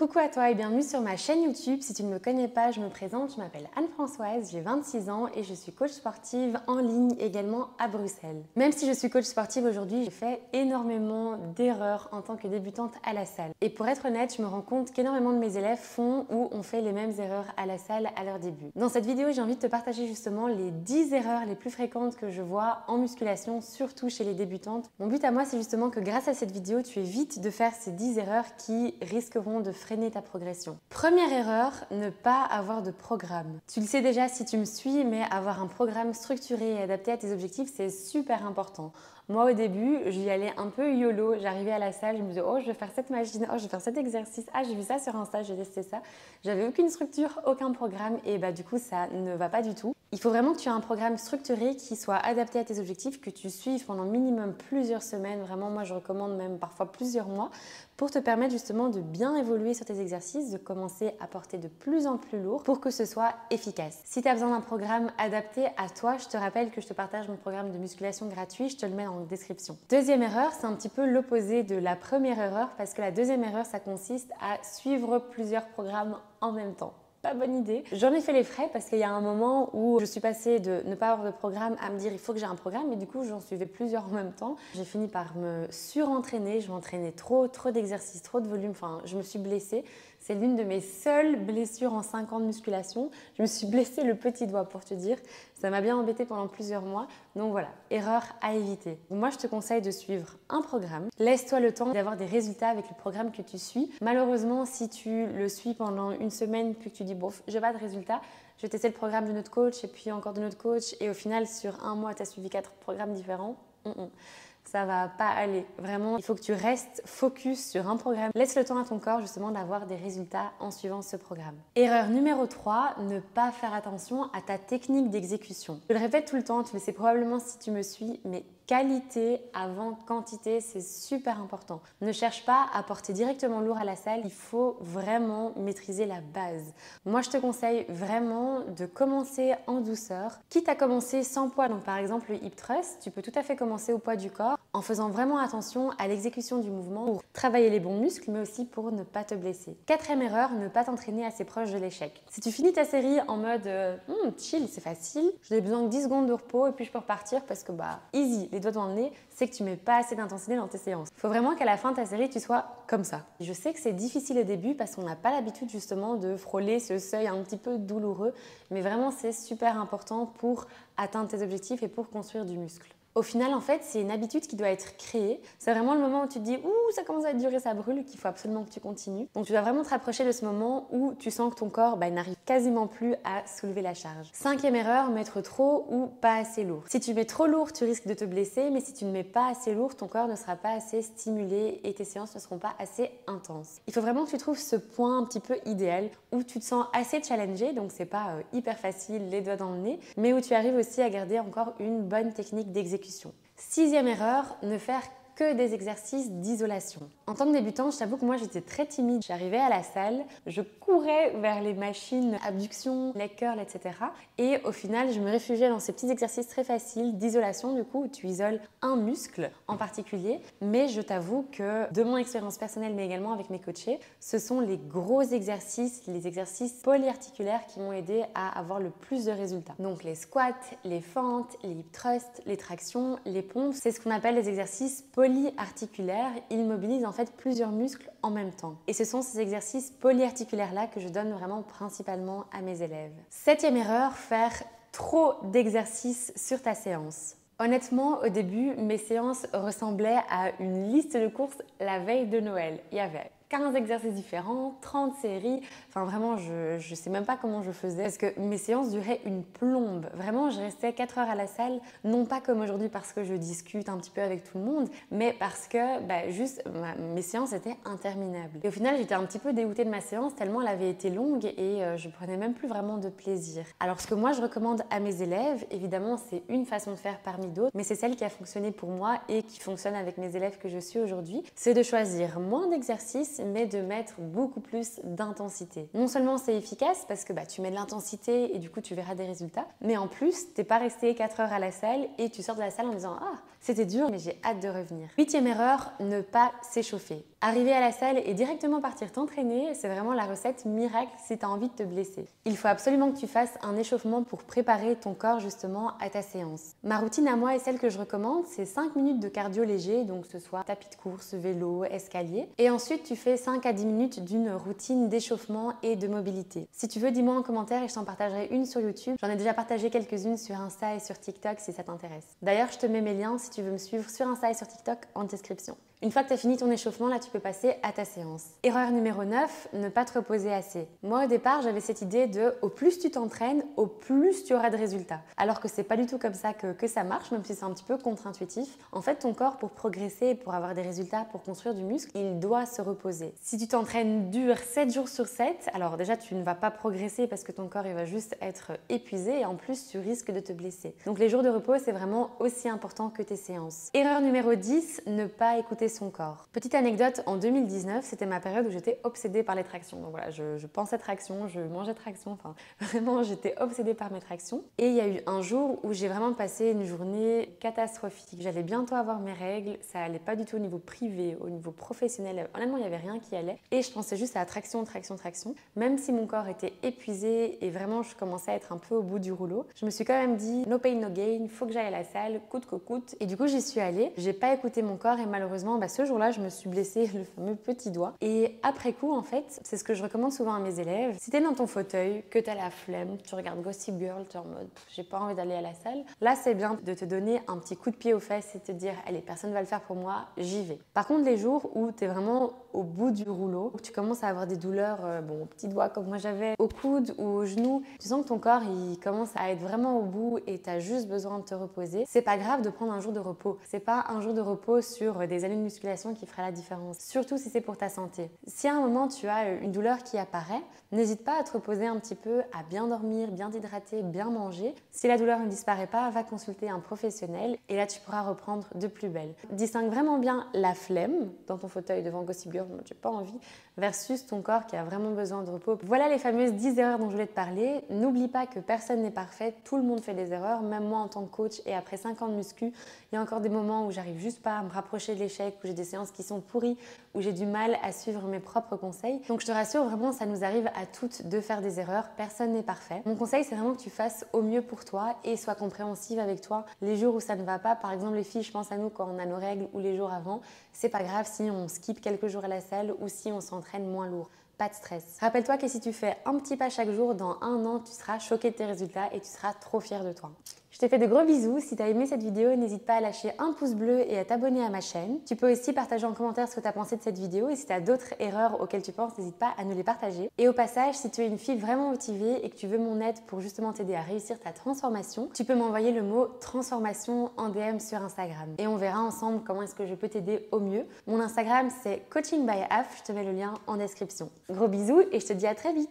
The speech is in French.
Coucou à toi et bienvenue sur ma chaîne YouTube. Si tu ne me connais pas, je me présente, je m'appelle Anne-Françoise, j'ai 26 ans et je suis coach sportive en ligne également à Bruxelles. Même si je suis coach sportive aujourd'hui, j'ai fait énormément d'erreurs en tant que débutante à la salle. Et pour être honnête, je me rends compte qu'énormément de mes élèves font ou ont fait les mêmes erreurs à la salle à leur début. Dans cette vidéo, j'ai envie de te partager justement les 10 erreurs les plus fréquentes que je vois en musculation, surtout chez les débutantes. Mon but à moi, c'est justement que grâce à cette vidéo, tu évites de faire ces 10 erreurs qui risqueront de freiner ta progression. Première erreur, ne pas avoir de programme. Tu le sais déjà si tu me suis, mais avoir un programme structuré et adapté à tes objectifs, c'est super important. Moi, au début, j'y allais un peu YOLO. J'arrivais à la salle, je me disais, oh, je vais faire cette machine, oh, je vais faire cet exercice, ah, j'ai vu ça sur Insta, j'ai testé ça. J'avais aucune structure, aucun programme et du coup, ça ne va pas du tout. Il faut vraiment que tu aies un programme structuré qui soit adapté à tes objectifs, que tu suives pendant minimum plusieurs semaines. Vraiment, moi, je recommande même parfois plusieurs mois pour te permettre justement de bien évoluer sur tes exercices, de commencer à porter de plus en plus lourd pour que ce soit efficace. Si tu as besoin d'un programme adapté à toi, je te rappelle que je te partage mon programme de musculation gratuit, je te le mets en description. Deuxième erreur, c'est un petit peu l'opposé de la première erreur parce que la deuxième erreur, ça consiste à suivre plusieurs programmes en même temps. Pas bonne idée. J'en ai fait les frais parce qu'il y a un moment où je suis passée de ne pas avoir de programme à me dire il faut que j'ai un programme et du coup j'en suivais plusieurs en même temps. J'ai fini par me surentraîner, je m'entraînais trop d'exercices, trop de volume, enfin je me suis blessée. C'est l'une de mes seules blessures en 5 ans de musculation. Je me suis blessée le petit doigt pour te dire. Ça m'a bien embêtée pendant plusieurs mois. Donc voilà, erreur à éviter. Moi je te conseille de suivre un programme. Laisse-toi le temps d'avoir des résultats avec le programme que tu suis. Malheureusement, si tu le suis pendant une semaine puis que tu dis bof, j'ai pas de résultats, je vais tester le programme de notre coach et puis encore de notre coach et au final sur un mois tu as suivi 4 programmes différents. Ça va pas aller. Vraiment, il faut que tu restes focus sur un programme. Laisse le temps à ton corps justement d'avoir des résultats en suivant ce programme. Erreur numéro 3, ne pas faire attention à ta technique d'exécution. Je le répète tout le temps, tu le sais probablement si tu me suis, mais qualité avant quantité, c'est super important. Ne cherche pas à porter directement lourd à la salle, il faut vraiment maîtriser la base. Moi, je te conseille vraiment de commencer en douceur. Quitte à commencer sans poids, donc par exemple le hip thrust, tu peux tout à fait commencer au poids du corps en faisant vraiment attention à l'exécution du mouvement pour travailler les bons muscles, mais aussi pour ne pas te blesser. Quatrième erreur, ne pas t'entraîner assez proche de l'échec. Si tu finis ta série en mode chill, c'est facile, j'ai besoin de 10 secondes de repos et puis je peux repartir parce que easy, les doigts dans le nez, c'est que tu mets pas assez d'intensité dans tes séances. Il faut vraiment qu'à la fin de ta série, tu sois comme ça. Je sais que c'est difficile au début parce qu'on n'a pas l'habitude justement de frôler ce seuil un petit peu douloureux, mais vraiment c'est super important pour atteindre tes objectifs et pour construire du muscle. Au final, en fait, c'est une habitude qui doit être créée. C'est vraiment le moment où tu te dis « Ouh, ça commence à durer, ça brûle », qu'il faut absolument que tu continues. Donc, tu dois vraiment te rapprocher de ce moment où tu sens que ton corps n'arrive quasiment plus à soulever la charge. Cinquième erreur, mettre trop ou pas assez lourd. Si tu mets trop lourd, tu risques de te blesser, mais si tu ne mets pas assez lourd, ton corps ne sera pas assez stimulé et tes séances ne seront pas assez intenses. Il faut vraiment que tu trouves ce point un petit peu idéal où tu te sens assez challengé, donc c'est pas hyper facile, les doigts dans le nez, mais où tu arrives aussi à garder encore une bonne technique d'exécution. Sixième erreur, ne faire que des exercices d'isolation. En tant que débutante, je t'avoue que moi j'étais très timide. J'arrivais à la salle, je courais vers les machines abduction, leg curl, etc. Et au final, je me réfugiais dans ces petits exercices très faciles d'isolation, du coup, où tu isoles un muscle en particulier. Mais je t'avoue que de mon expérience personnelle, mais également avec mes coachés, ce sont les gros exercices, les exercices polyarticulaires qui m'ont aidé à avoir le plus de résultats. Donc les squats, les fentes, les hip thrusts, les tractions, les pompes, c'est ce qu'on appelle les exercices polyarticulaires. Ils mobilisent en fait plusieurs muscles en même temps. Et ce sont ces exercices polyarticulaires-là que je donne vraiment principalement à mes élèves. Septième erreur, faire trop d'exercices sur ta séance. Honnêtement, au début, mes séances ressemblaient à une liste de courses la veille de Noël. Il y avait 15 exercices différents, 30 séries. Enfin vraiment, je sais même pas comment je faisais parce que mes séances duraient une plombe. Vraiment, je restais 4 heures à la salle, non pas comme aujourd'hui parce que je discute un petit peu avec tout le monde, mais parce que mes séances étaient interminables. Et au final, j'étais un petit peu dégoûtée de ma séance tellement elle avait été longue et je prenais même plus vraiment de plaisir. Alors ce que moi je recommande à mes élèves, évidemment c'est une façon de faire parmi d'autres, mais c'est celle qui a fonctionné pour moi et qui fonctionne avec mes élèves que je suis aujourd'hui, c'est de choisir moins d'exercices mais de mettre beaucoup plus d'intensité. Non seulement c'est efficace parce que tu mets de l'intensité et du coup tu verras des résultats, mais en plus t'es pas resté 4 heures à la salle et tu sors de la salle en disant « Ah, c'était dur mais j'ai hâte de revenir ». Huitième erreur, ne pas s'échauffer. Arriver à la salle et directement partir t'entraîner, c'est vraiment la recette miracle si tu as envie de te blesser. Il faut absolument que tu fasses un échauffement pour préparer ton corps justement à ta séance. Ma routine à moi et celle que je recommande, c'est 5 minutes de cardio léger, donc que ce soit tapis de course, vélo, escalier. Et ensuite, tu fais 5 à 10 minutes d'une routine d'échauffement et de mobilité. Si tu veux, dis-moi en commentaire et je t'en partagerai une sur YouTube. J'en ai déjà partagé quelques-unes sur Insta et sur TikTok si ça t'intéresse. D'ailleurs, je te mets mes liens si tu veux me suivre sur Insta et sur TikTok en description. Une fois que tu as fini ton échauffement, là, tu peux passer à ta séance. Erreur numéro 9, ne pas te reposer assez. Moi, au départ, j'avais cette idée de au plus tu t'entraînes, au plus tu auras de résultats. Alors que c'est pas du tout comme ça que ça marche, même si c'est un petit peu contre-intuitif. En fait, ton corps, pour progresser, pour avoir des résultats, pour construire du muscle, il doit se reposer. Si tu t'entraînes dur 7 jours sur 7, alors déjà, tu ne vas pas progresser parce que ton corps, il va juste être épuisé et en plus, tu risques de te blesser. Donc, les jours de repos, c'est vraiment aussi important que tes séances. Erreur numéro 10, ne pas écouter son corps. Petite anecdote, en 2019, c'était ma période où j'étais obsédée par les tractions. Donc voilà, je pensais traction, je mangeais traction, enfin vraiment j'étais obsédée par mes tractions. Et il y a eu un jour où j'ai vraiment passé une journée catastrophique. J'allais bientôt avoir mes règles, ça allait pas du tout au niveau privé, au niveau professionnel. Honnêtement, il y avait rien qui allait. Et je pensais juste à traction, traction, traction. Même si mon corps était épuisé et vraiment je commençais à être un peu au bout du rouleau, je me suis quand même dit no pain, no gain, faut que j'aille à la salle, coûte que coûte. Et du coup, j'y suis allée. J'ai pas écouté mon corps et malheureusement, ce jour-là, je me suis blessée le fameux petit doigt. Et après coup, en fait, c'est ce que je recommande souvent à mes élèves. Si t'es dans ton fauteuil, que t'as la flemme, tu regardes Gossip Girl, tu es en mode j'ai pas envie d'aller à la salle, là, c'est bien de te donner un petit coup de pied aux fesses et te dire allez, personne va le faire pour moi, j'y vais. Par contre, les jours où t'es vraiment au bout du rouleau, où tu commences à avoir des douleurs, au petit doigt comme moi j'avais, au coude ou au genou, tu sens que ton corps, il commence à être vraiment au bout et t'as juste besoin de te reposer. C'est pas grave de prendre un jour de repos. C'est pas un jour de repos sur des années de musculation qui fera la différence, surtout si c'est pour ta santé. Si à un moment tu as une douleur qui apparaît, n'hésite pas à te reposer un petit peu, à bien dormir, bien t'hydrater, bien manger. Si la douleur ne disparaît pas, va consulter un professionnel et là tu pourras reprendre de plus belle. Distingue vraiment bien la flemme dans ton fauteuil devant Gossip Girl, tu n'as pas envie, versus ton corps qui a vraiment besoin de repos. Voilà les fameuses 10 erreurs dont je voulais te parler. N'oublie pas que personne n'est parfait, tout le monde fait des erreurs, même moi en tant que coach et après 5 ans de muscu, il y a encore des moments où j'arrive juste pas à me rapprocher de l'échec, où j'ai des séances qui sont pourries, où j'ai du mal à suivre mes propres conseils. Donc je te rassure, vraiment, ça nous arrive à toutes de faire des erreurs, personne n'est parfait. Mon conseil, c'est vraiment que tu fasses au mieux pour toi et sois compréhensive avec toi. Les jours où ça ne va pas, par exemple les filles, je pense à nous quand on a nos règles ou les jours avant, c'est pas grave si on skip quelques jours à la salle ou si on s'entraîne moins lourd. Pas de stress. Rappelle-toi que si tu fais un petit pas chaque jour, dans 1 an, tu seras choqué de tes résultats et tu seras trop fier de toi. Je te fais de gros bisous. Si tu as aimé cette vidéo, n'hésite pas à lâcher un pouce bleu et à t'abonner à ma chaîne. Tu peux aussi partager en commentaire ce que tu as pensé de cette vidéo et si tu as d'autres erreurs auxquelles tu penses, n'hésite pas à nous les partager. Et au passage, si tu es une fille vraiment motivée et que tu veux mon aide pour justement t'aider à réussir ta transformation, tu peux m'envoyer le mot transformation en DM sur Instagram. Et on verra ensemble comment est-ce que je peux t'aider au mieux. Mon Instagram, c'est coaching by AF. Je te mets le lien en description. Gros bisous et je te dis à très vite.